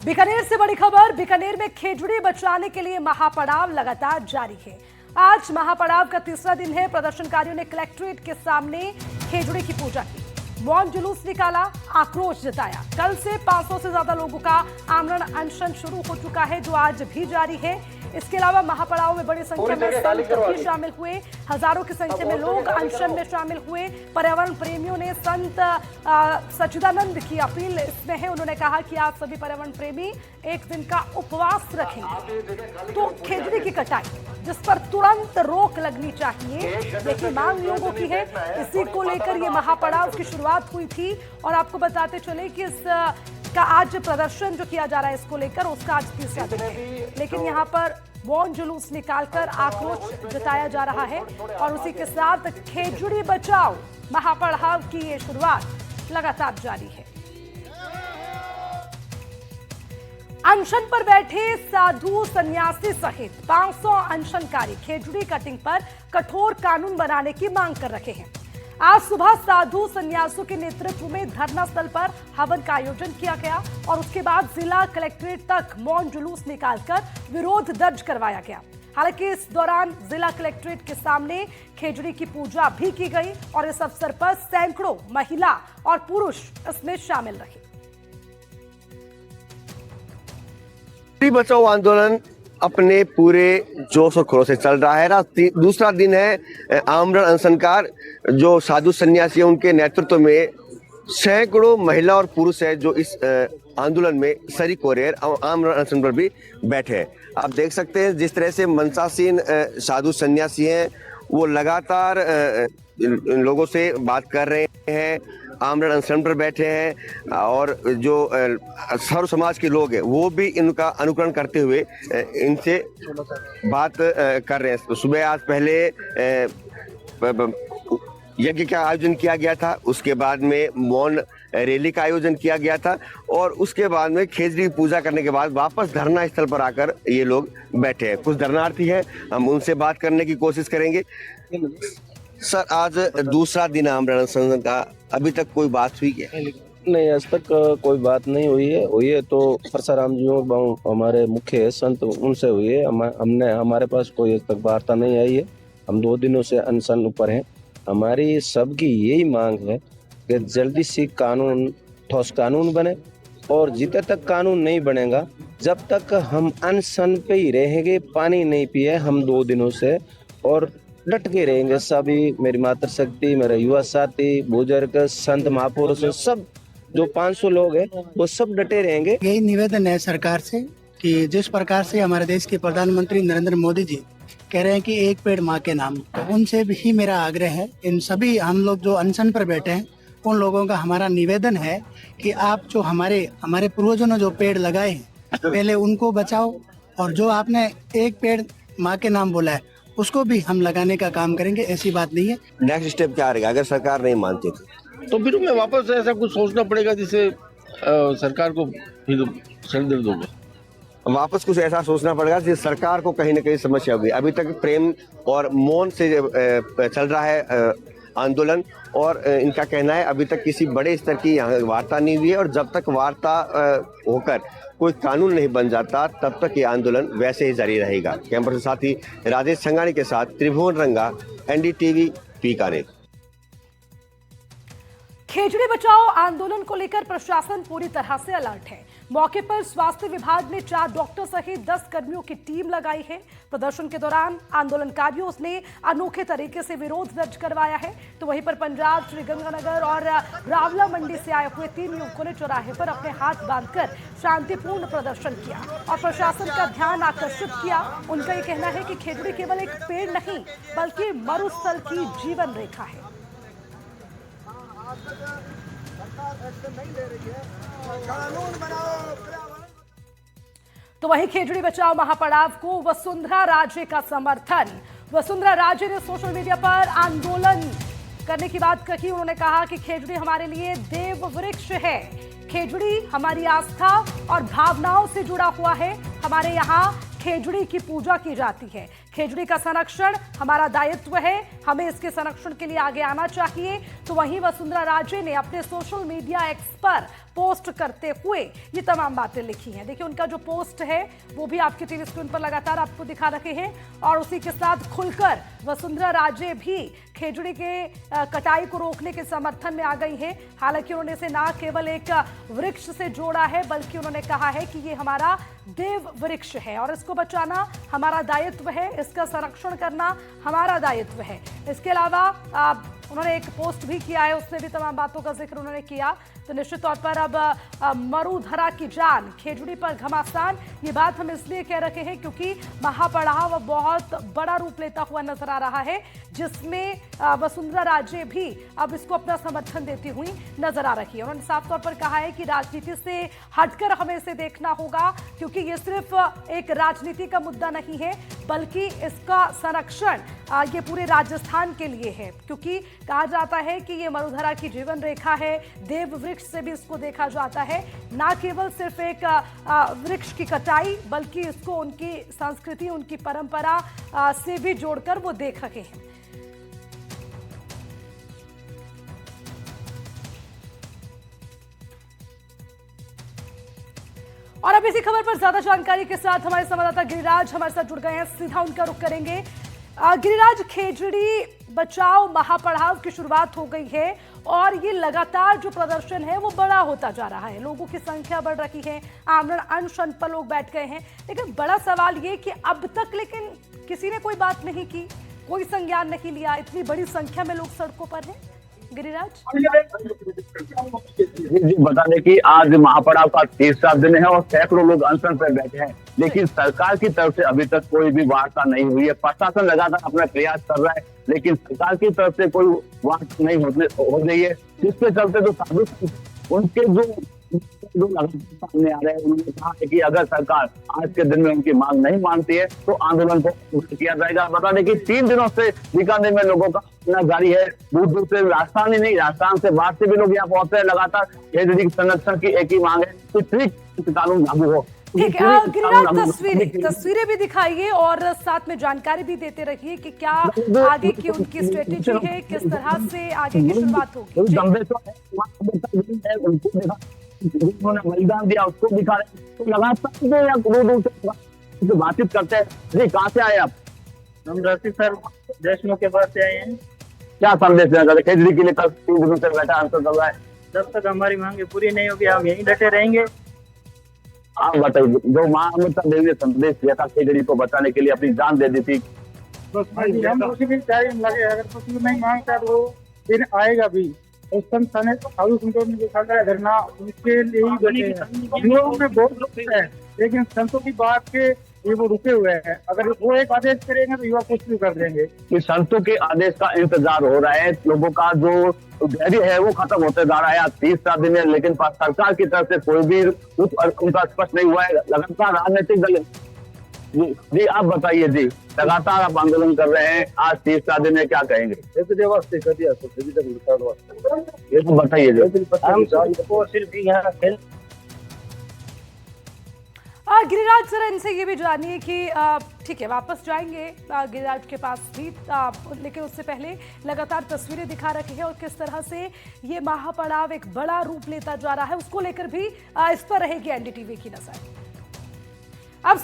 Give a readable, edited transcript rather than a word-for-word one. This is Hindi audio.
बीकानेर से बड़ी खबर। बीकानेर में खेजड़ी बचाने के लिए महापड़ाव लगातार जारी है। आज महापड़ाव का तीसरा दिन है। प्रदर्शनकारियों ने कलेक्ट्रेट के सामने खेजड़ी की पूजा की, मौन जुलूस निकाला, आक्रोश जताया। कल से 500 से ज्यादा लोगों का आमरण अनशन शुरू हो चुका है, जो आज भी जारी है। इसके अलावा महापड़ाव में बड़ी संख्या में संत भी शामिल हुए। हजारों की संख्या में लोग अनशन में शामिल हुए। पर्यावरण प्रेमियों ने संत सच्चिदानंद की अपील इसमें है। उन्होंने कहा कि आप सभी पर्यावरण प्रेमी एक दिन का उपवास रखेंगे। तो खेजड़ी की कटाई, जिस पर तुरंत रोक लगनी चाहिए, लेकिन मांग लोगों की है। इसी को लेकर ये महापड़ाव की शुरुआत हुई थी। और आपको बताते चले कि इस का आज प्रदर्शन जो किया जा रहा है, इसको लेकर उसका आज तीसरा दिन है। लेकिन यहाँ पर मौन जुलूस निकालकर आक्रोश जताया जा रहा है और उसी के साथ खेजड़ी बचाओ महापड़ाव की ये शुरुआत लगातार जारी है। अनशन पर बैठे साधु सन्यासी सहित 500 अनशनकारी खेजड़ी कटिंग पर कठोर कानून बनाने की मांग कर रहे हैं। आज सुबह साधु सन्यासियों के नेतृत्व में धरना स्थल पर हवन का आयोजन किया गया और उसके बाद जिला कलेक्ट्रेट तक मौन जुलूस निकालकर विरोध दर्ज करवाया गया। हालांकि इस दौरान जिला कलेक्ट्रेट के सामने खेजड़ी की पूजा भी की गई और इस अवसर पर सैकड़ों महिला और पुरुष इसमें शामिल रहे। खेजड़ी बचाओ आंदोलन अपने पूरे जोश और खरोश से चल रहा है। दूसरा दिन है आमरण अनशनकार। जो साधु सन्यासी हैं, उनके नेतृत्व में सैकड़ों महिला और पुरुष है जो इस आंदोलन में शरीक हो रहे हैं और आमरण अनशन पर भी बैठे हैं। आप देख सकते हैं जिस तरह से मनसासीन साधु सन्यासी हैं, वो लगातार इन लोगों से बात कर रहे हैं, आमरण अनशन पर बैठे हैं और जो सर्व समाज के लोग हैं वो भी इनका अनुकरण करते हुए इनसे बात कर रहे हैं। सुबह आज पहले यज्ञ का आयोजन किया गया था, उसके बाद में मौन रैली का आयोजन किया गया था और उसके बाद में खेजड़ी पूजा करने के बाद वापस धरना स्थल पर आकर ये लोग बैठे हैं। कुछ धरनार्थी हैं, हम उनसे बात करने की कोशिश करेंगे। सर, आज दूसरा दिन आमरण अनशन का, अभी तक कोई बात हुई है? नहीं, आज तक कोई बात नहीं हुई है तो परसाराम जी हमारे मुख्य संत, उनसे हुई है। हमारे पास कोई आज तक वार्ता नहीं आई है। हम 2 दिनों से अनशन ऊपर हैं। हमारी सबकी यही मांग है कि जल्दी से कानून, ठोस कानून बने और जितने तक कानून नहीं बनेगा, जब तक हम अनशन पे ही रहेंगे, पानी नहीं पिए हम 2 दिनों से और डट के रहेंगे। सभी, मेरी मातृशक्ति, मेरे युवा साथी, बुजुर्ग, संत महापुरुष, सब जो 500 लोग हैं वो सब डटे रहेंगे। यही निवेदन है सरकार से कि जिस प्रकार से हमारे देश के प्रधानमंत्री नरेंद्र मोदी जी कह रहे हैं कि एक पेड़ माँ के नाम, तो उनसे भी मेरा आग्रह है, इन सभी हम लोग जो अनशन पर बैठे हैं उन लोगों का हमारा निवेदन है कि आप जो हमारे पूर्वजों ने जो पेड़ लगाए हैं पहले उनको बचाओ और जो आपने एक पेड़ माँ के नाम बोला है उसको भी हम लगाने का काम करेंगे। ऐसी बात नहीं है। नेक्स्ट स्टेप क्या रहेगा अगर सरकार नहीं मानती तो फिर हमें वापस ऐसा कुछ सोचना पड़ेगा जिससे सरकार को फिर सर दर्द होगा। वापस कुछ ऐसा सोचना पड़ेगा जिस सरकार को कहीं ना कहीं समस्या होगी। अभी तक प्रेम और मौन से चल रहा है आंदोलन और इनका कहना है अभी तक किसी बड़े स्तर की यहाँ वार्ता नहीं हुई है और जब तक वार्ता होकर कोई कानून नहीं बन जाता तब तक ये आंदोलन वैसे ही जारी रहेगा। कैंपर के साथी राजेश संगानी के साथ त्रिभुवन रंगा, एनडीटीवी, बीकानेर। खेजड़ी बचाओ आंदोलन को लेकर प्रशासन पूरी तरह से अलर्ट है। मौके पर स्वास्थ्य विभाग ने 4 डॉक्टर सहित 10 कर्मियों की टीम लगाई है। प्रदर्शन के दौरान आंदोलनकारियों ने अनोखे तरीके से विरोध दर्ज करवाया है। तो वहीं पर पंजाब, श्रीगंगानगर और रावला मंडी से आए हुए 3 युवकों ने चौराहे पर अपने हाथ बांधकर शांतिपूर्ण प्रदर्शन किया और प्रशासन का ध्यान आकर्षित किया। उनका ये कहना है कि खेजड़ी केवल एक पेड़ नहीं बल्कि मरुस्थल की जीवन रेखा है। तो वहीं खेजड़ी बचाओ महापड़ाव को वसुंधरा राजे का समर्थन। वसुंधरा राजे ने सोशल मीडिया पर आंदोलन करने की बात कही। उन्होंने कहा कि खेजड़ी हमारे लिए देव वृक्ष है। खेजड़ी हमारी आस्था और भावनाओं से जुड़ा हुआ है। हमारे यहाँ खेजड़ी की पूजा की जाती है। खेजड़ी का संरक्षण हमारा दायित्व है। हमें इसके संरक्षण के लिए आगे आना चाहिए। तो वहीं वसुंधरा राजे ने अपने सोशल मीडिया एक्स पर पोस्ट करते हुए ये तमाम बातें लिखी हैं। देखिए उनका जो पोस्ट है वो भी आपकी टीवी स्क्रीन पर लगातार आपको दिखा रहे हैं और उसी के साथ खुलकर वसुंधरा राजे भी खेजड़ी के कटाई को रोकने के समर्थन में आ गई हैं। हालांकि उन्होंने इसे ना केवल एक वृक्ष से जोड़ा है बल्कि उन्होंने कहा है कि ये हमारा देव वृक्ष है और इसको बचाना हमारा दायित्व है, इसका संरक्षण करना हमारा दायित्व है। इसके अलावा उन्होंने एक पोस्ट भी किया है, उसमें भी तमाम बातों का जिक्र उन्होंने किया। तो निश्चित तौर पर अब मरुधरा की जान खेजड़ी पर घमासान, ये बात हम इसलिए कह रहे हैं क्योंकि महापड़ाव बहुत बड़ा रूप लेता हुआ नजर आ रहा है, जिसमें वसुंधरा राजे भी अब इसको अपना समर्थन देती हुई नजर आ रही है। उन्होंने साफ तौर पर कहा है कि राजनीति से हटकर हमें इसे देखना होगा क्योंकि ये सिर्फ एक राजनीति का मुद्दा नहीं है बल्कि इसका संरक्षण ये पूरे राजस्थान के लिए है, क्योंकि कहा जाता है कि ये मरुधरा की जीवन रेखा है। देव वृक्ष से भी इसको देखा जाता है, ना केवल सिर्फ एक वृक्ष की कटाई बल्कि इसको उनकी संस्कृति, उनकी परंपरा से भी जोड़कर वो देख रहे हैं। और अब इसी खबर पर ज्यादा जानकारी के साथ हमारे संवाददाता गिरिराज हमारे साथ जुड़ गए हैं, सीधा उनका रुख करेंगे। गिरिराज, खेजड़ी बचाओ महापड़ाव की शुरुआत हो गई है और ये लगातार जो प्रदर्शन है वो बड़ा होता जा रहा है, लोगों की संख्या बढ़ रही है, आमरण अनशन पर लोग बैठ गए हैं। लेकिन बड़ा सवाल ये कि अब तक लेकिन किसी ने कोई बात नहीं की, कोई संज्ञान नहीं लिया, इतनी बड़ी संख्या में लोग सड़कों पर हैं। गिरिराज जी, बता दें कि आज महापड़ाव का तीसरा दिन है और सैकड़ों लोग अनशन पर बैठे हैं, लेकिन सरकार की तरफ से अभी तक कोई भी वार्ता नहीं हुई है। प्रशासन लगातार अपना प्रयास कर रहा है लेकिन सरकार की तरफ से कोई वार्ता नहीं हो रही है, जिसके चलते जो साधु उनके जो सामने आ रहे हैं, उन्होंने कहा है कि अगर सरकार आज के दिन में उनकी मांग नहीं मानती है तो आंदोलन को किया जाएगा। बता दें कि 3 दिनों से बीकानेर में लोगों का आना जारी है। दूर दूर से राजस्थान ही नहीं, राजस्थान से बाहर से भी लोग यहाँ पहुंचे हैं। लगातार खेजड़ी संरक्षण की एक ही मांग है कि कानून लागू हो। ठीक है गिरिराज, तस्वीरें भी दिखाइए और साथ में जानकारी भी देते रहिए कि क्या आगे की उनकी स्ट्रेटेजी है, किस तरह से आगे की शुरुआत होगी। उन्होंने बलिदान दिया उसको दिखा रहे, तो लगातार से बातचीत करते हैं। जी, कहाँ से आए आप? हम रसिक सर देशमुख के पास से आए हैं। क्या संदेश देना चाहते? खेजड़ी के लिए कल 3 दिनों से बैठा आंसर चल रहा है, जब तक हमारी मांगे पूरी नहीं होगी हम यहीं डटे रहेंगे। आप बताइए, जो माँ अमृता देवी ने संदेश दिया था खेजड़ी को बचाने के लिए, अपनी जान दे दी थी, हम कुछ भी टाइम लगे, अगर कुछ भी नहीं मांगता तो वो दिन आएगा भी। उस समय साधु संतों ने जो खड़ा है धरना, उसके लिए ही बने हैं। लोगों में बहुत दुख है लेकिन संतों की बात के ये वो रुके हुए हैं। अगर वो एक आदेश करेंगे तो युवा कुछ भी कर देंगे। कि संतों के आदेश का इंतजार हो रहा है, लोगों का जो धैर्य है वो खत्म होते जा रहा है। आज तीसरा दिन है लेकिन सरकार की तरफ से कोई भी उनका स्पष्ट नहीं हुआ है। लगातार राजनीतिक दल जी आप बताइए जी, लगातार आप आंदोलन कर रहे हैं, आज तीसरा दिन है, क्या कहेंगे? ये तो बताइए गिरिराज जरा इनसे ये भी जानिए कि ठीक है वापस जाएंगे गिरिराज के पास भी, लेकिन उससे पहले लगातार तस्वीरें दिखा रखी है और किस तरह से ये महापड़ाव एक बड़ा रूप लेता जा रहा है उसको लेकर भी इस पर रहेगी एनडीटीवी की नजर। अब